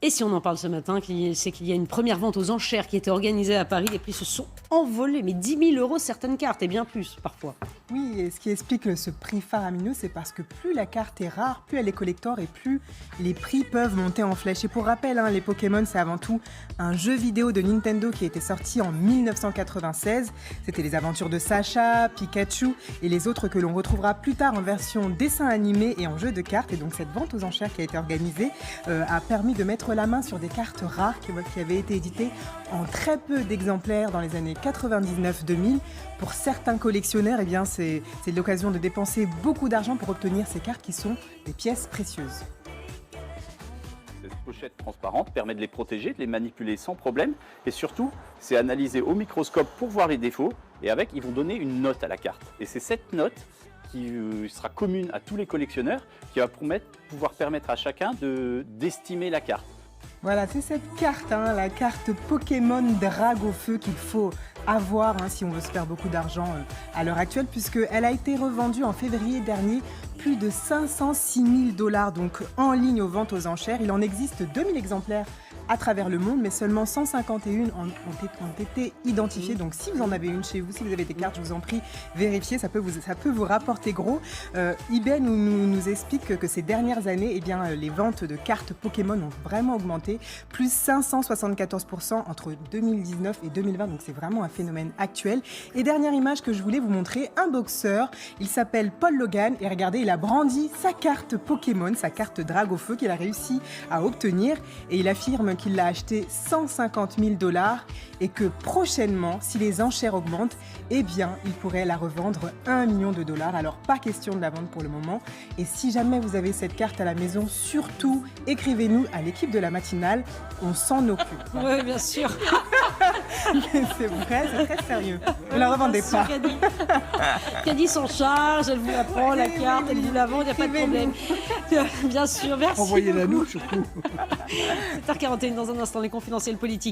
Et si on en parle ce matin, c'est qu'il y a une première vente aux enchères qui était organisée à Paris. Les prix se sont envolés, mais 10 000 € certaines cartes, et bien plus parfois. Oui, et ce qui explique ce prix faramineux, c'est parce que plus la carte est rare, plus elle est collector et plus les prix peuvent monter en flèche. Et pour rappel, les Pokémon, c'est avant tout un jeu vidéo de Nintendo qui a été sorti en 1996. C'était les aventures de Sacha, Pikachu et les autres que l'on retrouvera plus tard en version dessin animé et en jeu de cartes. Et donc cette vente aux enchères qui a été organisée a permis de mettre la main sur des cartes rares qui avaient été éditées en très peu d'exemplaires dans les années 99-2000. Pour certains collectionneurs, eh bien, c'est l'occasion de dépenser beaucoup d'argent pour obtenir ces cartes qui sont des pièces précieuses. Cette pochette transparente permet de les protéger, de les manipuler sans problème. Et surtout, c'est analysé au microscope pour voir les défauts. Et avec, ils vont donner une note à la carte. Et c'est cette note qui sera commune à tous les collectionneurs, qui va pouvoir permettre à chacun d'estimer la carte. Voilà, c'est cette carte, la carte Pokémon Dragofeu qu'il faut avoir si on veut se faire beaucoup d'argent à l'heure actuelle, puisqu'elle a été revendue en février dernier plus de 506 000 $, donc en ligne aux ventes aux enchères. Il en existe 2000 exemplaires à travers le monde, mais seulement 151 ont été identifiées. Donc si vous en avez une chez vous, si vous avez des cartes, je vous en prie, vérifiez, ça peut vous rapporter gros. eBay nous explique que ces dernières années, eh bien, les ventes de cartes Pokémon ont vraiment augmenté, plus 574% entre 2019 et 2020, donc c'est vraiment un phénomène actuel. Et dernière image que je voulais vous montrer, un boxeur, il s'appelle Paul Logan, et regardez, il a brandi sa carte Pokémon, sa carte Dragofeu qu'il a réussi à obtenir, et il affirme qu'il l'a acheté 150 000 $ et que prochainement, si les enchères augmentent, eh bien, il pourrait la revendre 1 million $. Alors, pas question de la vendre pour le moment. Et si jamais vous avez cette carte à la maison, surtout, écrivez-nous à l'équipe de la matinale, on s'en occupe. Oui, bien sûr. C'est vrai, c'est très sérieux. Ne la revendez pas. Caddy s'en charge, elle vous la prend, la carte, elle vous la vend, il n'y a pas de problème. Bien sûr, merci. Envoyez-la nous surtout. 7h41 dans un instant, les confidentiels politiques.